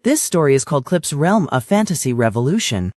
This story is called Eclipse Realm, a fantasy revolution.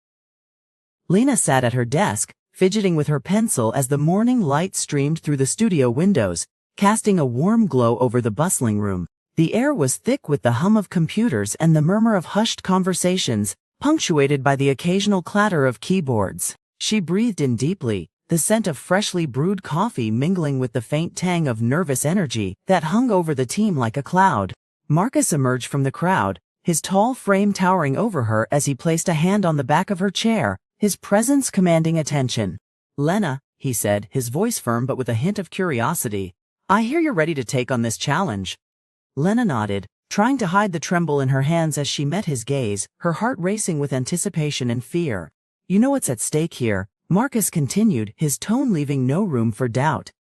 Lena sat at her desk, fidgeting with her pencil as the morning light streamed through the studio windows, casting a warm glow over the bustling room. The air was thick with the hum of computers and the murmur of hushed conversations, punctuated by the occasional clatter of keyboards. She breathed in deeply, the scent of freshly brewed coffee mingling with the faint tang of nervous energy that hung over the team like a cloud. Marcus emerged from the crowd, his tall frame towering over her as he placed a hand on the back of her chair, his presence commanding attention. "Lena," he said, his voice firm but with a hint of curiosity, "I hear you're ready to take on this challenge." Lena nodded, trying to hide the tremble in her hands as she met his gaze, her heart racing with anticipation and fear. "You know what's at stake here," Marcus continued, his tone leaving no room for doubt.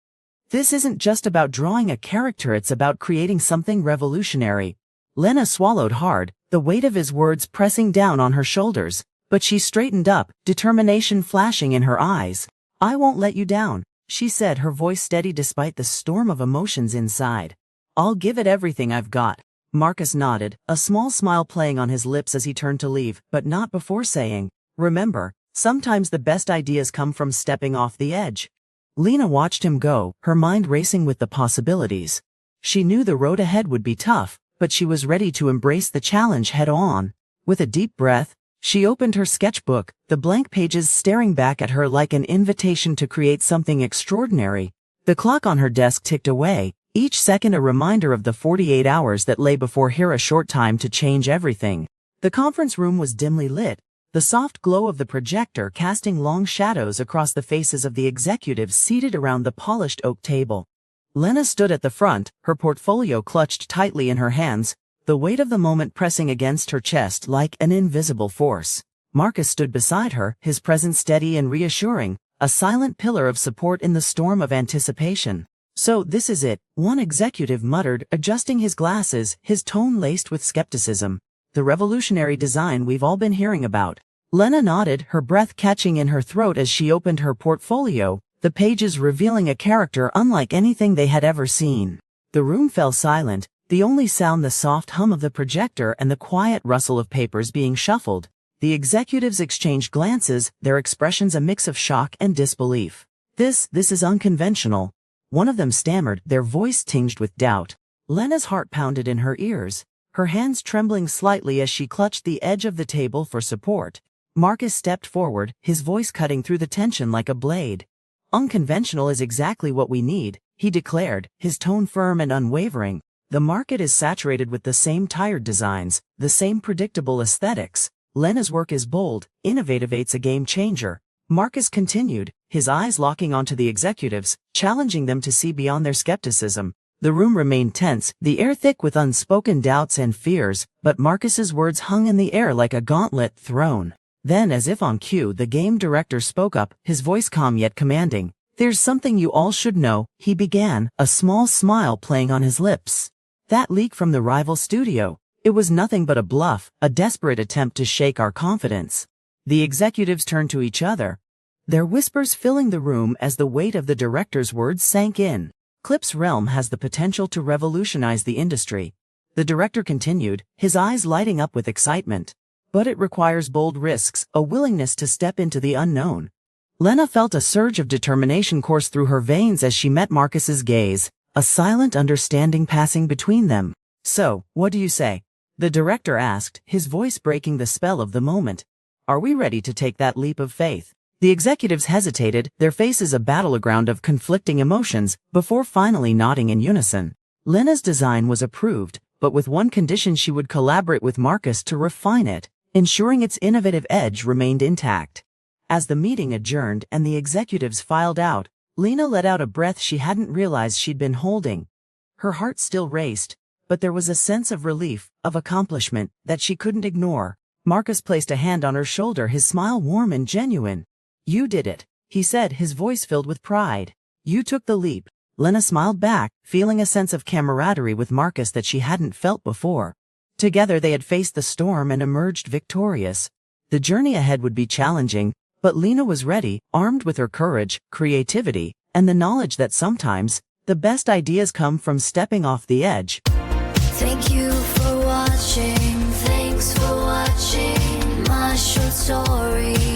"This isn't just about drawing a character, it's about creating something revolutionary." Lena swallowed hard, the weight of his words pressing down on her shoulders, but she straightened up, determination flashing in her eyes. "I won't let you down," she said, her voice steady despite the storm of emotions inside. "I'll give it everything I've got." Marcus nodded, a small smile playing on his lips as he turned to leave, but not before saying, "Remember, sometimes the best ideas come from stepping off the edge." Lena watched him go, her mind racing with the possibilities. She knew the road ahead would be tough, but she was ready to embrace the challenge head-on. With a deep breath, she opened her sketchbook, the blank pages staring back at her like an invitation to create something extraordinary. The clock on her desk ticked away, each second a reminder of the 48 hours that lay before her, a short time to change everything. The conference room was dimly lit, the soft glow of the projector casting long shadows across the faces of the executives seated around the polished oak table. Lena stood at the front, her portfolio clutched tightly in her hands, the weight of the moment pressing against her chest like an invisible force. Marcus stood beside her, his presence steady and reassuring, a silent pillar of support in the storm of anticipation. "So this is it," one executive muttered, adjusting his glasses, his tone laced with skepticism. "The revolutionary design we've all been hearing about." Lena nodded, her breath catching in her throat as she opened her portfolio, the pages revealing a character unlike anything they had ever seen. The room fell silent, the only sound the soft hum of the projector and the quiet rustle of papers being shuffled. The executives exchanged glances, their expressions a mix of shock and disbelief. This is unconventional." One of them stammered, their voice tinged with doubt. Lena's heart pounded in her ears, her hands trembling slightly as she clutched the edge of the table for support. Marcus stepped forward, his voice cutting through the tension like a blade. "Unconventional is exactly what we need," he declared, his tone firm and unwavering. "The market is saturated with the same tired designs, the same predictable aesthetics. Lena's work is bold, innovative, it's a game changer." Marcus continued, his eyes locking onto the executives, challenging them to see beyond their skepticism. The room remained tense, the air thick with unspoken doubts and fears, but Marcus's words hung in the air like a gauntlet thrown. Then, as if on cue, the game director spoke up, his voice calm yet commanding. "There's something you all should know," he began, a small smile playing on his lips. "That leak from the rival studio, it was nothing but a bluff, a desperate attempt to shake our confidence." The executives turned to each other, their whispers filling the room as the weight of the director's words sank in. "Eclipse Realm has the potential to revolutionize the industry," the director continued, his eyes lighting up with excitement. "But it requires bold risks, a willingness to step into the unknown." Lena felt a surge of determination course through her veins as she met Marcus's gaze, a silent understanding passing between them. "So, what do you say?" the director asked, his voice breaking the spell of the moment. "Are we ready to take that leap of faith?" The executives hesitated, their faces a battleground of conflicting emotions, before finally nodding in unison. Lena's design was approved, but with one condition: she would collaborate with Marcus to refine it, ensuring its innovative edge remained intact. As the meeting adjourned and the executives filed out, Lena let out a breath she hadn't realized she'd been holding. Her heart still raced, but there was a sense of relief, of accomplishment, that she couldn't ignore. Marcus placed a hand on her shoulder, his smile warm and genuine. "You did it," he said, his voice filled with pride. "You took the leap." Lena smiled back, feeling a sense of camaraderie with Marcus that she hadn't felt before. Together they had faced the storm and emerged victorious. The journey ahead would be challenging, but Lena was ready, armed with her courage, creativity, and the knowledge that sometimes, the best ideas come from stepping off the edge. Thank you for watching. Thanks for story.